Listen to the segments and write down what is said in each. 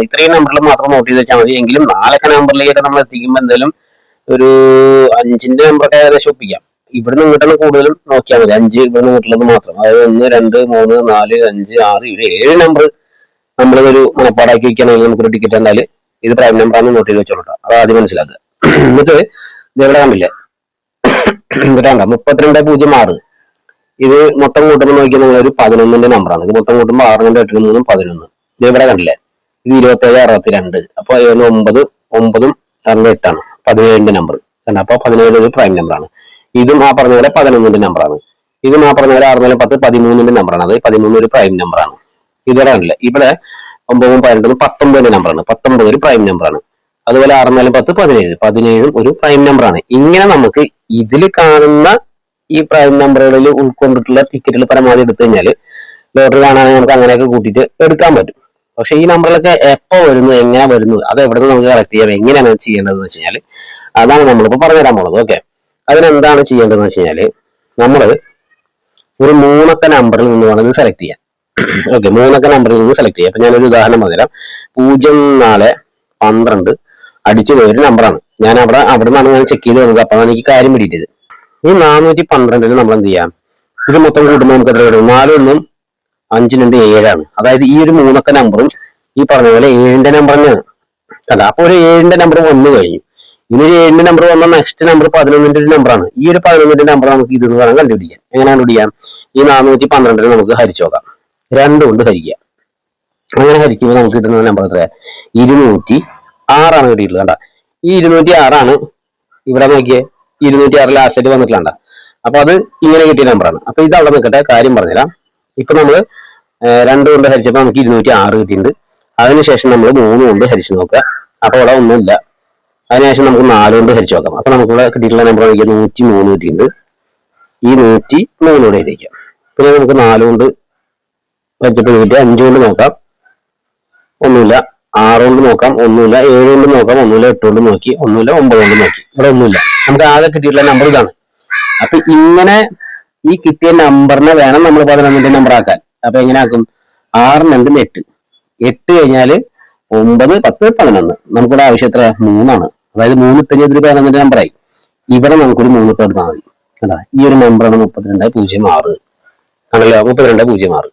ഇത്രയും നമ്പറിൽ മാത്രം നോട്ട് ചെയ്ത് വെച്ചാൽ മതി. എങ്കിലും 4 നമ്പറിലേക്ക് നമ്മൾ എത്തിക്കുമ്പോൾ എന്തായാലും ഒരു 5ന്റെ നമ്പറൊക്കെ ഏകദേശം ഒപ്പിക്കാം. ഇവിടുന്ന് ഇങ്ങോട്ടാണ് കൂടുതലും നോക്കിയാൽ മതി. 5 ഇവിടുന്ന് ഇങ്ങോട്ടുള്ളത് മാത്രം. അതായത് 1, 2, 3, 4, 5, 6, 7 നമ്പർ നമ്മളിതൊരു മനപ്പാടാക്കി വെക്കുകയാണെങ്കിൽ നമുക്കൊരു ടിക്കറ്റ് എന്നാൽ ഇത് പ്രൈം നമ്പറാണ് നോട്ട് ചെയ്ത് വെച്ചോളൂ. അത് ആദ്യം മനസ്സിലാക്കുക. എന്നിട്ട് ഇതെവിടെ കണ്ടില്ലേ, എന്നിട്ടാണ്ട 3206 ഇത് മൊത്തം കൂട്ടുമ്പോൾ നോക്കിയാൽ നിങ്ങളൊരു 11ന്റെ നമ്പറാണ്. ഇത് മൊത്തം കൂട്ടുമ്പോൾ 6, 2, 8, 3, 11. ഇത് ഇവിടെ കണ്ടില്ലേ, ഇത് 2762. അപ്പൊ 9, 9, 2, 8 17ന്റെ നമ്പർ കണ്ട. അപ്പൊ 17 ഒരു പ്രൈം നമ്പറാണ്. ഇതും ആ പറഞ്ഞ പോലെ 11ന്റെ നമ്പറാണ്. ഇതും ആ പറഞ്ഞ പോലെ 6, 10, 13ന്റെ നമ്പറാണ്. അത് 13 ഒരു പ്രൈം നമ്പറാണ്. ഇതുവരെ കണ്ടില്ലേ, ഇവിടെ 9, 12, 19ന്റെ നമ്പറാണ്. 19 ഒരു പ്രൈം നമ്പറാണ്. അതുപോലെ 6, 10, 17, 17 ഒരു പ്രൈം നമ്പറാണ്. ഇങ്ങനെ നമുക്ക് ഇതിൽ കാണുന്ന ഈ പ്രൈം നമ്പറുകളിൽ ഉൾക്കൊണ്ടിട്ടുള്ള ടിക്കറ്റുകൾ പരമാവധി എടുത്തു കഴിഞ്ഞാൽ ലോട്ടറി കാണാണെങ്കിൽ നമുക്ക് അങ്ങനെയൊക്കെ കൂട്ടിയിട്ട് എടുക്കാൻ പറ്റും. പക്ഷെ ഈ നമ്പറിലൊക്കെ എപ്പോ വരുന്നു, എങ്ങനെ വരുന്നു, അത് എവിടെ നിന്ന് നമുക്ക് കളക്ട് ചെയ്യാം, എങ്ങനെയാണ് ചെയ്യേണ്ടതെന്ന് വെച്ച് കഴിഞ്ഞാൽ അതാണ് നമ്മളിപ്പോൾ പറഞ്ഞുതരാൻ പോകുന്നത്. ഓക്കെ, അതിനെന്താണ് ചെയ്യേണ്ടതെന്ന് വെച്ച് കഴിഞ്ഞാൽ നമ്മൾ ഒരു 3 അക്ക നമ്പറിൽ നിന്ന് വേണം ഇത് സെലക്ട് ചെയ്യാൻ. ഓക്കെ, 3 അക്ക നമ്പറിൽ നിന്ന് സെലക്ട് ചെയ്യാം. അപ്പൊ ഞാനൊരു ഉദാഹരണം പറഞ്ഞുതരാം. 0412 അടിച്ചു പോയൊരു നമ്പറാണ്. ഞാൻ അവിടെ നിന്നാണ് ഞാൻ ചെക്ക് ചെയ്ത് വന്നത്. അപ്പൊ എനിക്ക് കാര്യം പിടിയിട്ടത് ഈ 412 നമ്മൾ എന്ത് ചെയ്യാം, ഇത് മൊത്തം കൂട്ടുമ്പോൾ നമുക്ക് എത്ര വരും? 4 1 5 2 7 അതായത് ഈ ഒരു 3 അക്ക നമ്പറും ഈ പറഞ്ഞ പോലെ 7ന്റെ നമ്പർ തന്നെയാണ് കണ്ട. അപ്പൊ ഒരു 7ന്റെ നമ്പർ വന്നു കഴിഞ്ഞു. ഇനി ഒരു 7ന്റെ നമ്പർ വന്ന നെക്സ്റ്റ് നമ്പർ 11ന്റെ ഒരു നമ്പറാണ്. ഈ ഒരു 11ന്റെ നമ്പർ നമുക്ക് ഇത് വേണം കണ്ടുപിടിക്കാൻ. എങ്ങനെ കണ്ടുപിടിക്കാം? ഈ 412 നമുക്ക് ഹരിച്ചു നോക്കാം. 2 കൊണ്ട് ഹരിക്കുക. അങ്ങനെ ഹരിക്കുമ്പോൾ നമുക്ക് കിട്ടുന്ന നമ്പർ എത്രയാ? 206 കിട്ടിയിട്ടുള്ളത് കണ്ട. ഈ 206 ഇവിടെ നോക്കിയേ, 206 ലാസ്റ്റ് വന്നിട്ടില്ല. അപ്പൊ അത് ഇങ്ങനെ കിട്ടിയ നമ്പറാണ്. അപ്പൊ ഇത് അവിടെ നിൽക്കട്ടെ, കാര്യം പറഞ്ഞുതരാം. ഇപ്പൊ നമ്മള് 2 കൊണ്ട് ഹരിച്ചപ്പോൾ നമുക്ക് 206 കിട്ടിയിട്ടുണ്ട്. അതിനുശേഷം നമ്മൾ 3 കൊണ്ട് ഹരിച്ചു നോക്കുക. അപ്പൊ അവിടെ ഒന്നുമില്ല. അതിനുശേഷം നമുക്ക് 4 കൊണ്ട് ഹരിച്ചു നോക്കാം. അപ്പൊ നമുക്കിവിടെ കിട്ടിയിട്ടുള്ള നമ്പർ നോക്കിയാൽ 103 കിട്ടിയിട്ടുണ്ട്. ഈ 103 കൂടെ എഴുതിക്കാം. പിന്നെ നമുക്ക് 4 കൊണ്ട് ഹരിച്ചപ്പോൾ കിട്ടിയ 5 കൊണ്ട് നോക്കാം, ഒന്നുമില്ല. 6 കൊണ്ട് നോക്കാം, ഒന്നുമില്ല. 7 കൊണ്ട് നോക്കാം, ഒന്നുമില്ല. 8 കൊണ്ട് നോക്കി, ഒന്നുമില്ല. 9 കൊണ്ട് നോക്കി, ഇവിടെ ഒന്നുമില്ല. നമുക്ക് ആകെ കിട്ടിയിട്ടുള്ള നമ്പർ ഇതാണ്. അപ്പൊ ഇങ്ങനെ ഈ കിട്ടിയ നമ്പറിനെ വേണം നമ്മൾ 11ന്റെ നമ്പർ ആക്കാൻ. അപ്പൊ എങ്ങനെ ആക്കും? 6 2 8 8 കഴിഞ്ഞാല് 9 10 11. നമുക്കിവിടെ ആവശ്യം എത്ര? 3 അതായത് 3 ഇട്ടൊരു 11ന്റെ നമ്പറായി. ഇവിടെ നമുക്കൊരു 3 ഇട്ട് എടുത്താൽ മതി. അതാ ഈ ഒരു നമ്പറാണ് 3206 ആണല്ലോ, 3206.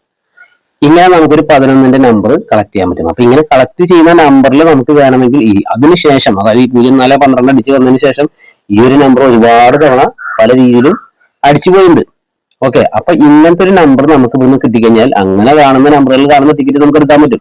ഇങ്ങനെ നമുക്കൊരു 11ന്റെ നമ്പർ കളക്ട് ചെയ്യാൻ പറ്റും. അപ്പൊ ഇങ്ങനെ കളക്ട് ചെയ്യുന്ന നമ്പറിൽ നമുക്ക് വേണമെങ്കിൽ അതിനുശേഷം, അതായത് ഈ 0412 അടിച്ചു വന്നതിന് ശേഷം ഈ ഒരു നമ്പർ ഒരുപാട് തവണ പല രീതിയിലും അടിച്ചു പോയിട്ടുണ്ട്. ഓക്കെ, അപ്പൊ ഇങ്ങനത്തെ ഒരു നമ്പർ നമുക്ക് ഇവിടുന്ന് കിട്ടിക്കഴിഞ്ഞാൽ അങ്ങനെ കാണുന്ന നമ്പറുകൾ കാണുന്ന ടിക്കറ്റ് നമുക്ക് എടുക്കാൻ പറ്റും.